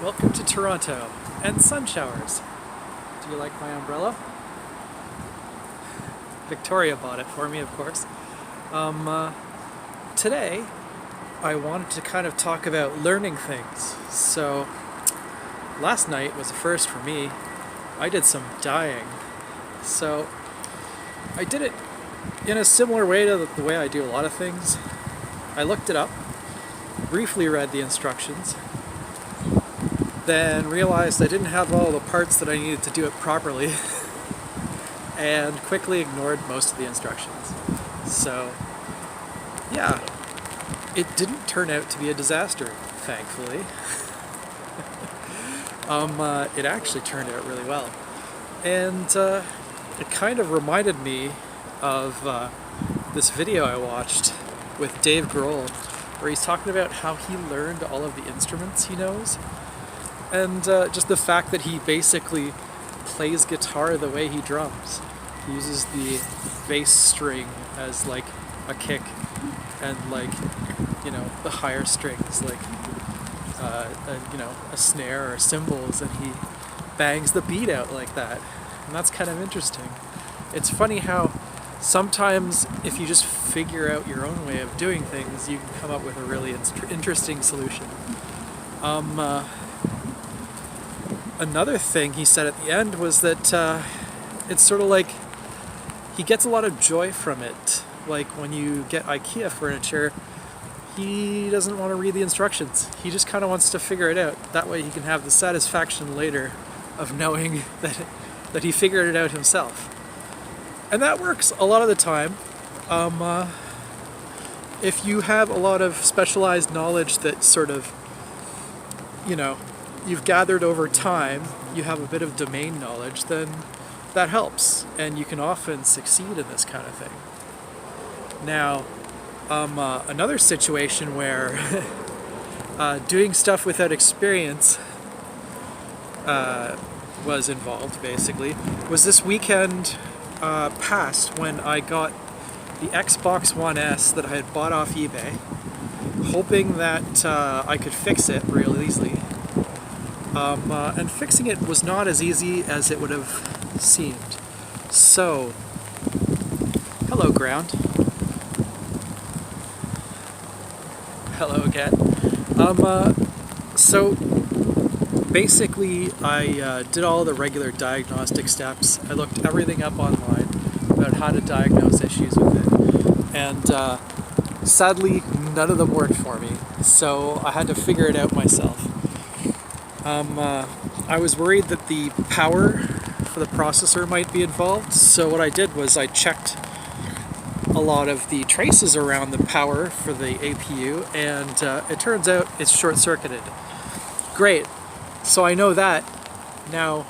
Welcome to Toronto and sun showers. Do you like my umbrella? Victoria bought it for me, of course. Today I wanted to kind of talk about learning things. So last night was a first for me. I did some dyeing. So I did it in a similar way to the way I do a lot of things. I looked it up, briefly read the instructions, then realized I didn't have all the parts that I needed to do it properly and quickly ignored most of the instructions. So yeah, it didn't turn out to be a disaster, thankfully. It actually turned out really well. And it kind of reminded me of this video I watched with Dave Grohl, where he's talking about how he learned all of the instruments he knows. And just the fact that he basically plays guitar the way he drums. He uses the bass string as like a kick, and like, you know, the higher strings like a snare or cymbals, and he bangs the beat out like that. And that's kind of interesting. It's funny how sometimes if you just figure out your own way of doing things, you can come up with a really interesting solution. Another thing he said at the end was that it's sort of like he gets a lot of joy from it. Like when you get IKEA furniture, he doesn't want to read the instructions. He just kind of wants to figure it out. That way he can have the satisfaction later of knowing that he figured it out himself. And that works a lot of the time. If you have a lot of specialized knowledge that sort of, you know, you've gathered over time, you have a bit of domain knowledge, then that helps, and you can often succeed in this kind of thing. Now, another situation where doing stuff without experience was involved, basically, was this weekend past when I got the Xbox One S that I had bought off eBay, hoping that I could fix it real easily. And fixing it was not as easy as it would have seemed. So, hello ground. Hello again. So basically I did all the regular diagnostic steps. I looked everything up online about how to diagnose issues with it. And sadly, none of them worked for me. So I had to figure it out myself. I was worried that the power for the processor might be involved, so what I did was I checked a lot of the traces around the power for the APU, and it turns out it's short-circuited. Great, so I know that. Now,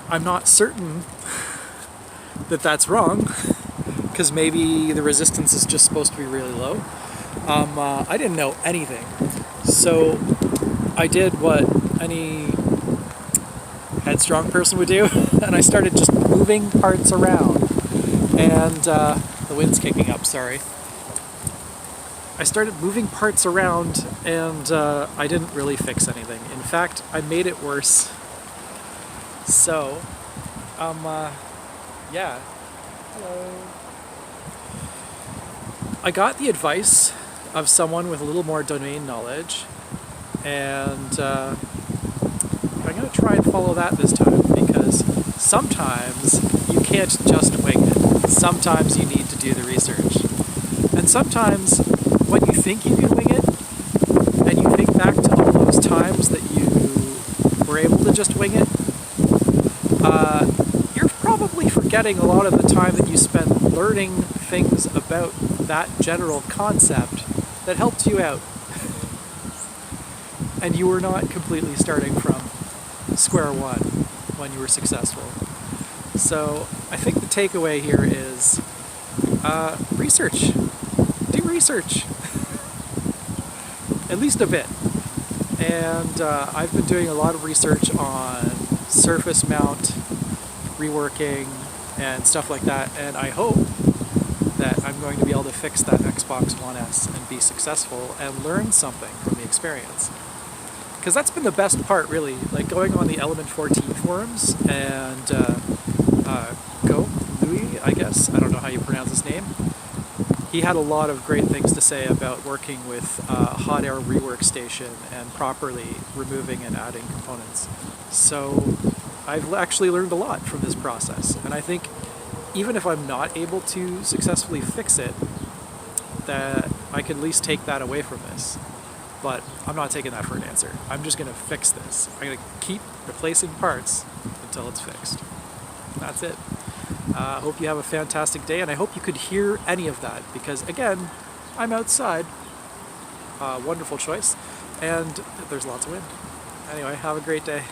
I'm not certain that that's wrong, because maybe the resistance is just supposed to be really low. I didn't know anything, so I did what any headstrong person would do, and I started just moving parts around. And the wind's kicking up, sorry. I started moving parts around, and I didn't really fix anything. In fact, I made it worse. So, yeah. Hello. I got the advice of someone with a little more domain knowledge, and I'm going to try and follow that this time, because sometimes you can't just wing it. Sometimes you need to do the research. And sometimes when you think you can wing it, and you think back to all those times that you were able to just wing it, you're probably forgetting a lot of the time that you spent learning things about that general concept that helped you out. And you were not completely starting from square one when you were successful. So I think the takeaway here is research. Do research. At least a bit. And I've been doing a lot of research on surface mount, reworking, and stuff like that, and I hope that I'm going to be able to fix that Xbox One S and be successful and learn something from the experience. because that's been the best part, really. Like going on the Element 14 forums and Go Louis, I guess. I don't know how you pronounce his name. He had a lot of great things to say about working with Hot Air Rework Station and properly removing and adding components. So I've actually learned a lot from this process, and I think even if I'm not able to successfully fix it, that I can at least take that away from this. But I'm not taking that for an answer. I'm just going to fix this. I'm going to keep replacing parts until it's fixed. That's it. I hope you have a fantastic day, and I hope you could hear any of that, because again, I'm outside. Wonderful choice, and there's lots of wind. Anyway, have a great day.